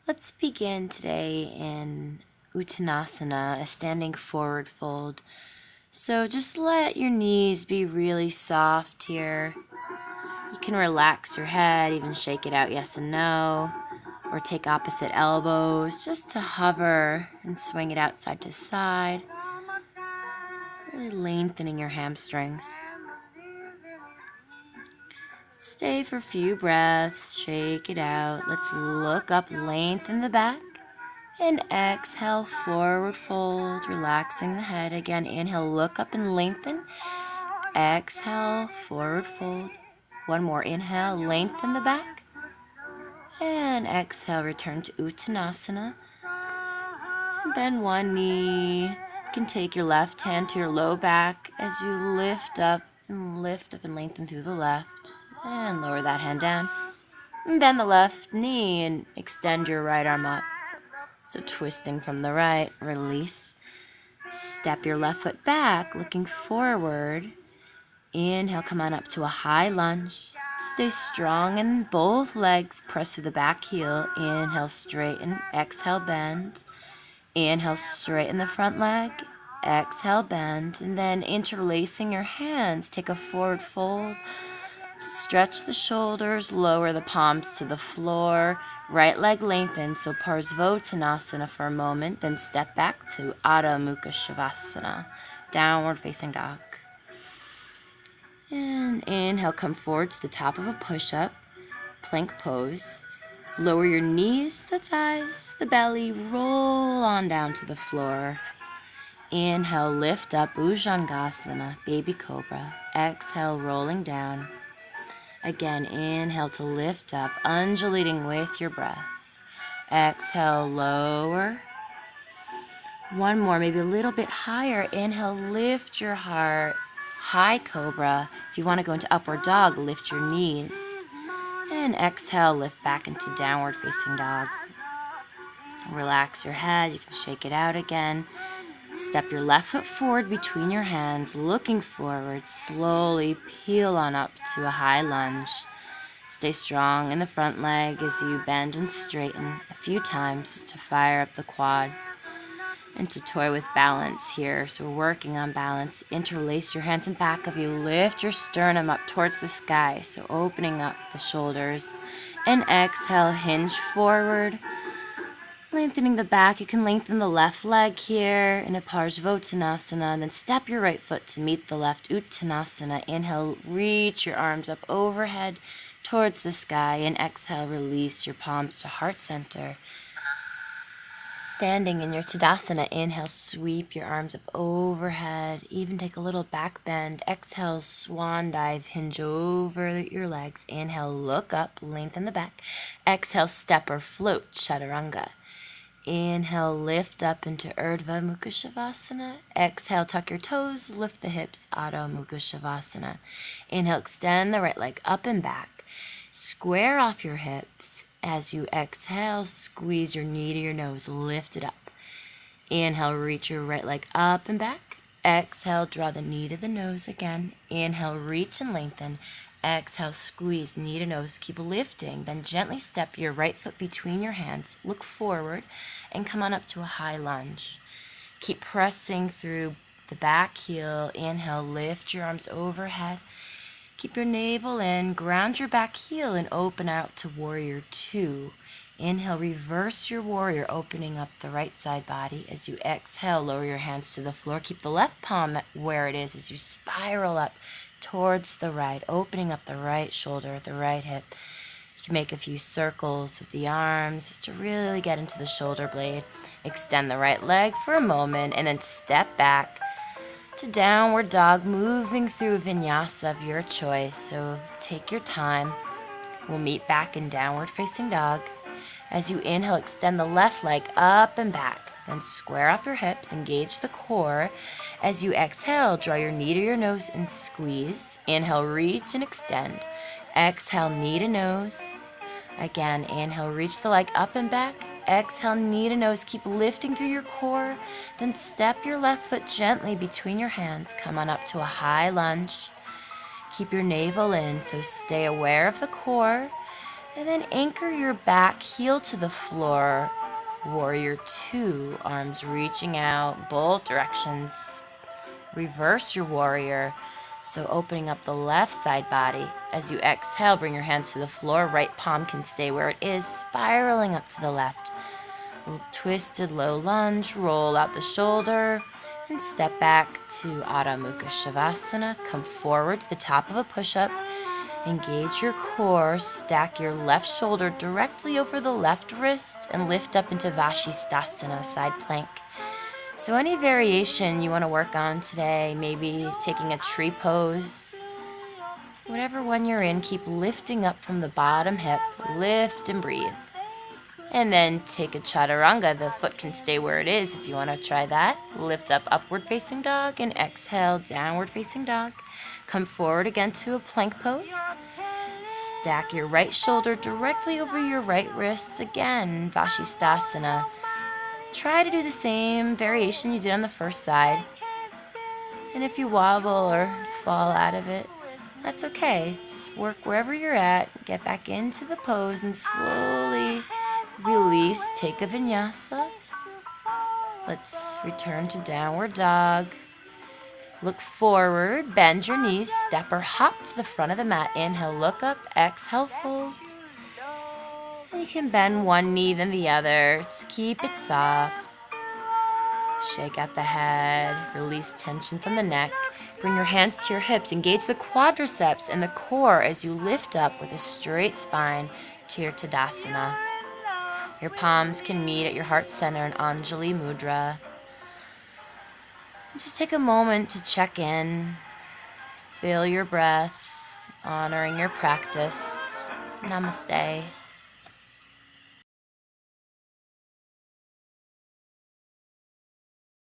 Let's begin today in Uttanasana, a standing forward fold. So just let your knees be really soft here. You can relax your head, even shake it out yes and no, or take opposite elbows just to hover and swing it out side to side, really lengthening your hamstrings. Stay for a few breaths, shake it out. Let's look up, lengthen the back. And exhale, forward fold, relaxing the head. Again, inhale, look up and lengthen. Exhale, forward fold. One more, inhale, lengthen the back. And exhale, return to Uttanasana. And bend one knee. You can take your left hand to your low back as you lift up and lengthen through the left. And lower that hand down. And bend the left knee and extend your right arm up. So twisting from the right, release. Step your left foot back, looking forward. Inhale, come on up to a high lunge. Stay strong in both legs. Press through the back heel. Inhale, straighten. Exhale, bend. Inhale, straighten the front leg. Exhale, bend. And then interlacing your hands, take a forward fold. Stretch the shoulders, lower the palms to the floor. Right leg lengthen, so Parsvottanasana for a moment, then step back to Adho Mukha Shavasana, downward facing dog. And inhale, come forward to the top of a push-up, plank pose. Lower your knees, the thighs, the belly, roll on down to the floor. Inhale, lift up, Bhujangasana, baby cobra. Exhale, rolling down. Again, inhale to lift up, undulating with your breath. Exhale, lower. One more, maybe a little bit higher. Inhale, lift your heart. High cobra. If you want to go into upward dog, lift your knees. And exhale, lift back into downward facing dog. Relax your head. You can shake it out again. Step your left foot forward between your hands, looking forward. Slowly peel on up to a high lunge. Stay strong in the front leg as you bend and straighten a few times just to fire up the quad. And to toy with balance here. So we're working on balance. Interlace your hands in back of you. Lift your sternum up towards the sky. So opening up the shoulders. And exhale, hinge forward. Lengthening the back, you can lengthen the left leg here in a Parsvottanasana, and then step your right foot to meet the left Uttanasana. Inhale, reach your arms up overhead towards the sky, and exhale, release your palms to heart center. Standing in your Tadasana, inhale, sweep your arms up overhead, even take a little back bend. Exhale, swan dive, hinge over your legs. Inhale, look up, lengthen the back. Exhale, step or float, chaturanga. Inhale, lift up into Urdhva Mukha Shavasana. Exhale, tuck your toes, lift the hips, Adho Mukha Shavasana. Inhale, extend the right leg up and back. Square off your hips. As you exhale, squeeze your knee to your nose, lift it up. Inhale, reach your right leg up and back. Exhale, draw the knee to the nose again. Inhale, reach and lengthen. Exhale, squeeze knee to nose, keep lifting, then gently step your right foot between your hands, look forward, and come on up to a high lunge. Keep pressing through the back heel. Inhale, lift your arms overhead. Keep your navel in, ground your back heel, and open out to warrior two. Inhale, reverse your warrior, opening up the right side body. As you exhale, lower your hands to the floor. Keep the left palm where it is as you spiral up towards the right, opening up the right shoulder, the right hip. You can make a few circles with the arms just to really get into the shoulder blade. Extend the right leg for a moment and then step back to downward dog, moving through vinyasa of your choice. So take your time. We'll meet back in downward facing dog. As you inhale, extend the left leg up and back. Then square off your hips, engage the core. As you exhale, draw your knee to your nose and squeeze. Inhale, reach and extend. Exhale, knee to nose. Again, inhale, reach the leg up and back. Exhale, knee to nose. Keep lifting through your core. Then step your left foot gently between your hands. Come on up to a high lunge. Keep your navel in, so stay aware of the core. And then anchor your back heel to the floor. Warrior 2, arms reaching out, both directions. Reverse your warrior, so opening up the left side body. As you exhale, bring your hands to the floor. Right palm can stay where it is, spiraling up to the left. Twisted low lunge, roll out the shoulder, and step back to Adho Mukha Shavasana. Come forward to the top of a push-up. Engage your core, stack your left shoulder directly over the left wrist, and lift up into Vashisthasana, side plank. So any variation you want to work on today, maybe taking a tree pose, whatever one you're in, keep lifting up from the bottom hip, lift and breathe. And then take a chaturanga. The foot can stay where it is if you want to try that. Lift up, upward facing dog, and exhale, downward facing dog. Come forward again to a plank pose. Stack your right shoulder directly over your right wrist. Again, Vashisthasana. Try to do the same variation you did on the first side. And if you wobble or fall out of it, that's okay. Just work wherever you're at. Get back into the pose and slowly release. Take a vinyasa. Let's return to downward dog. Look forward, bend your knees, step or hop to the front of the mat. Inhale, look up, exhale, fold. And you can bend one knee then the other. Just keep it soft. Shake out the head, release tension from the neck. Bring your hands to your hips, engage the quadriceps and the core as you lift up with a straight spine to your Tadasana. Your palms can meet at your heart center in Anjali Mudra. Just take a moment to check in, feel your breath, honoring your practice. Namaste.